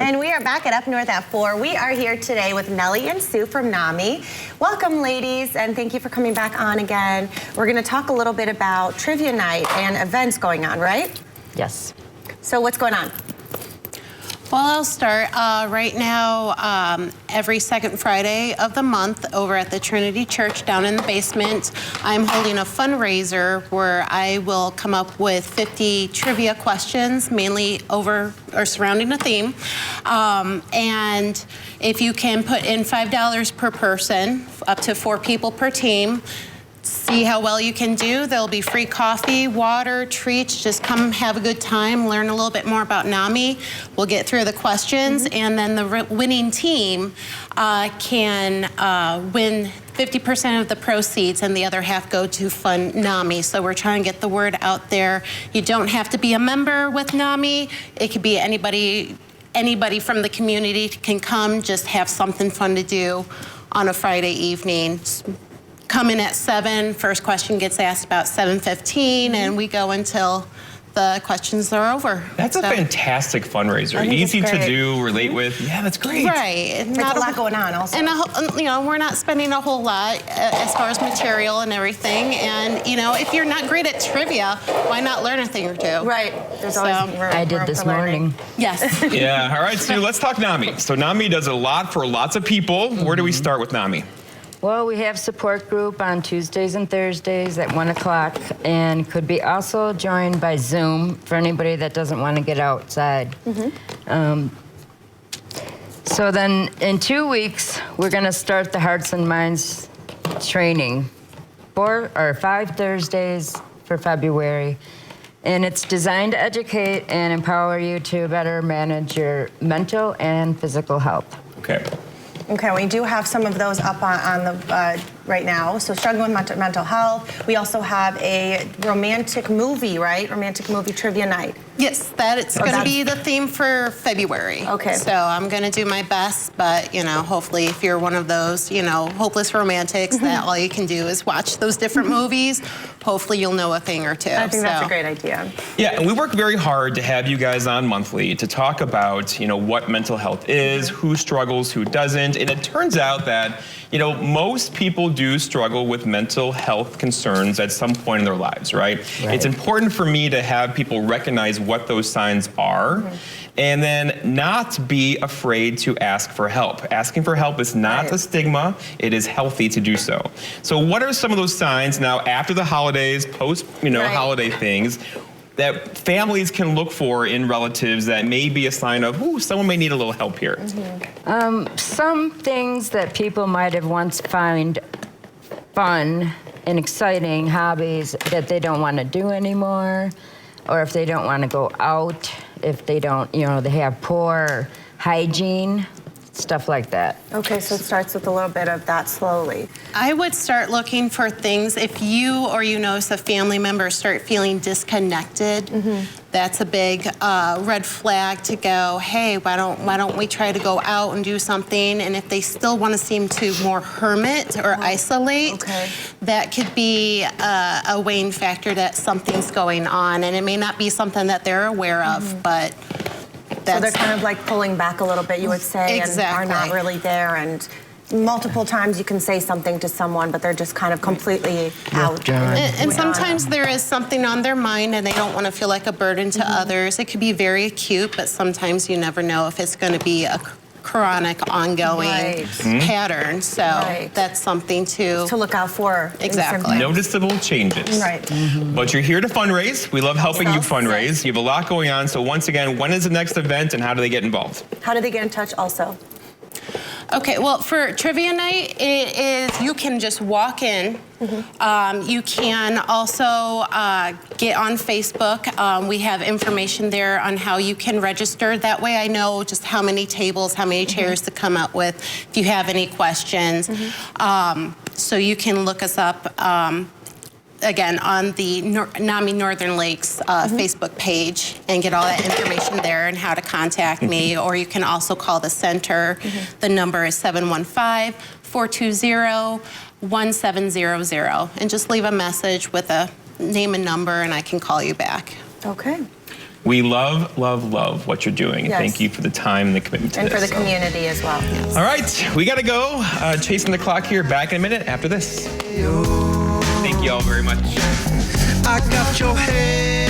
And we are back at Up North at 4. We are here today with Nellie and Sue from Nami. Welcome, ladies, and thank you for coming back on again. We're going to talk a little bit about trivia night and events going on, right? Yes. So what's going on? Well, I'll start. Right now, every second Friday of the month over at the Trinity Church down in the basement, I'm holding a fundraiser where I will come up with 50 trivia questions, mainly over or surrounding a theme. And if you can put in $5 per person, up to 4 people per team, see how well you can do. There'll be free coffee, water, treats. Just come have a good time, learn a little bit more about Nami. We'll get through the questions, and then the winning team can win 50% of the proceeds, and the other half go to fund Nami. So we're trying to get the word out there. You don't have to be a member with Nami. It could be anybody from the community can come, just have something fun to do on a Friday evening. Come in at 7, first question gets asked about 7:15, and we go until the questions are over. That's a fantastic fundraiser. Easy to do, relate with. Yeah, that's great. Right. There's a lot going on also. And, we're not spending a whole lot as far as material and everything. And, if you're not great at trivia, why not learn a thing or two? Right. There's always room I did this morning. Yes. Yeah, all right, Sue, let's talk Nami. So Nami does a lot for lots of people. Where do we start with Nami? Well, we have support group on Tuesdays and Thursdays at 1 o'clock, and could be also joined by Zoom for anybody that doesn't want to get outside. So then in 2 weeks, we're going to start the Hearts and Minds training. 4 or 5 Thursdays for February. And it's designed to educate and empower you to better manage your mental and physical health. Okay. Okay, we do have some of those up on the right now. So struggling with mental health. We also have a romantic movie, right? Romantic movie trivia night. Yes, it's going to be the theme for February. Okay. So I'm going to do my best, but, hopefully if you're one of those, hopeless romantics that all you can do is watch those different movies, hopefully you'll know a thing or two. I think that's a great idea. Yeah, and we work very hard to have you guys on monthly to talk about, what mental health is, who struggles, who doesn't. And it turns out that, most people do struggle with mental health concerns at some point in their lives, right? It's important for me to have people recognize what those signs are, and then not be afraid to ask for help. Asking for help is not a stigma. It is healthy to do so. So what are some of those signs now after the holidays, post, holiday things, that families can look for in relatives that may be a sign of, ooh, someone may need a little help here? Some things that people might have once found fun and exciting hobbies that they don't want to do anymore, or if they don't want to go out, if they don't, they have poor hygiene, stuff like that. Okay, so it starts with a little bit of that slowly. I would start looking for things if you or notice a family member start feeling disconnected. That's a big red flag to go, hey, why don't we try to go out and do something? And if they still want to seem to more hermit or isolate, that could be a weighing factor that something's going on. And it may not be something that they're aware of, but so they're kind of like pulling back a little bit, you would say, and are not really there. And multiple times you can say something to someone, but they're just kind of completely out. And sometimes there is something on their mind and they don't want to feel like a burden to others. It could be very acute, but sometimes you never know if it's going to be a chronic, ongoing pattern. So that's something to look out for. Exactly. Noticeable changes. Right. But you're here to fundraise. We love helping you fundraise. You have a lot going on. So once again, when is the next event and how do they get involved? How do they get in touch also? Okay, well, for trivia night, it is you can just walk in. You can also get on Facebook. We have information there on how you can register. That way I know just how many tables, how many chairs to come up with if you have any questions. So you can look us up again on the Nami Northern Lakes Facebook page and get all that information there and how to contact me. Or you can also call the center. The number is 715-420-1700 and just leave a message with a name and number and I can call you back. Okay. We love, love, love what you're doing. And Yes. thank you for the time and the commitment to And this. for the community as well. All right, we got to go. Chasing the clock here. Back in a minute after this. Thank you all very much. I got your head.